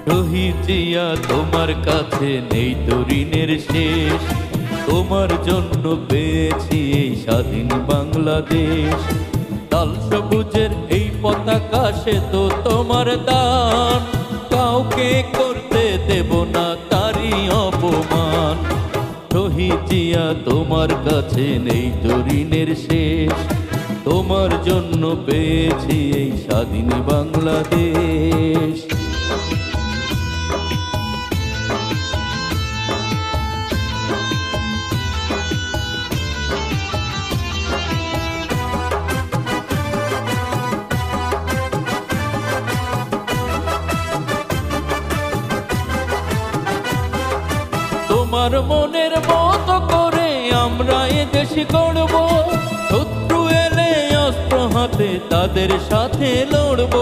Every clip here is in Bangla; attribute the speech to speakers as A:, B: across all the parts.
A: শহীদ জিয়া তোমার কাছে নেই তো ঋণের শেষ, তোমার জন্য পেয়েছি এই স্বাধীন বাংলাদেশ। লাল সবুজের এই পতাকা সে তো তোমার দান, কাউকে করতে দেব না তারই অপমান। শহীদ জিয়া তোমার কাছে নেই তো ঋণের শেষ, তোমার জন্য পেয়েছি এই স্বাধীন বাংলাদেশ। তোমার মনের মতো করে আমরা এ দেশ গড়ব, শত্রু এলে অস্ত্র হাতে তাদের সাথে লড়ব।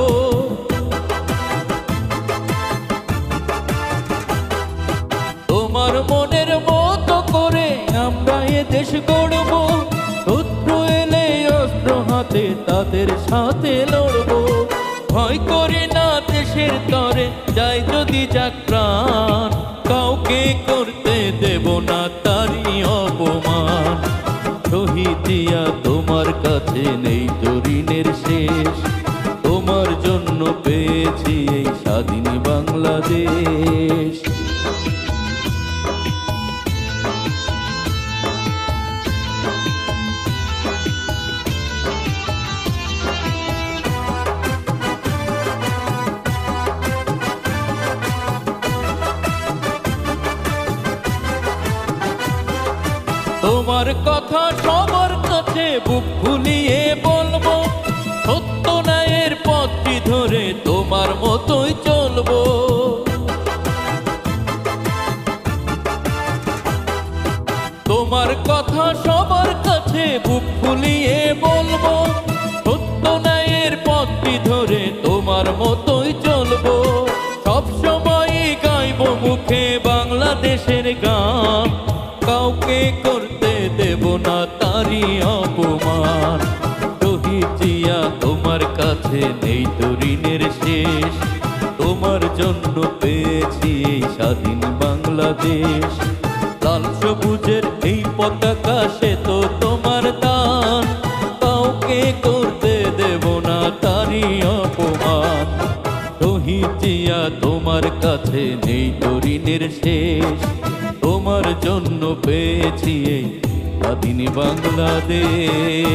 A: তোমার মনের মতো করে আমরা এ দেশ গড়ব, শত্রু এলে অস্ত্র হাতে তাদের সাথে লড়ব। ভয় করি না দেশের তরে যাই যদি যাক প্রাণ, কাউকে করতে দেব না তারই অপমান। শহীদ জিয়া তোমার কাছে নেই তো ঋণের শেষ, তোমার জন্য পেয়েছি এই স্বাধীন বাংলাদেশ। তোমার কথা সবার কাছে বুক ফুলিয়ে বলবো, সত্য ন্যায়ের পথটি ধরে তোমার মতোই চলবো। তোমার কথা সবার কাছে বুক ফুলিয়ে বলবো, সত্য ন্যায়ের পথটি ধরে তোমার মতোই চলবো। সবসময় গাইবো মুখে বাংলাদেশের গান, কাউকে করতে দেব না তারই অপমান। শহীদ জিয়া তোমার কাছে নেই তো ঋণের শেষ, তোমার জন্য পেয়েছি এই স্বাধীন বাংলাদেশ। লাল সবুজের এই পতাকা সে তো তোমার দান, কাউকে করতে দেব না তারই অপমান। শহীদ জিয়া তোমার কাছে নেই তো ঋণের শেষ, তোমার জন্য পেয়েছি এই স্বাধীন বাংলাদেশ।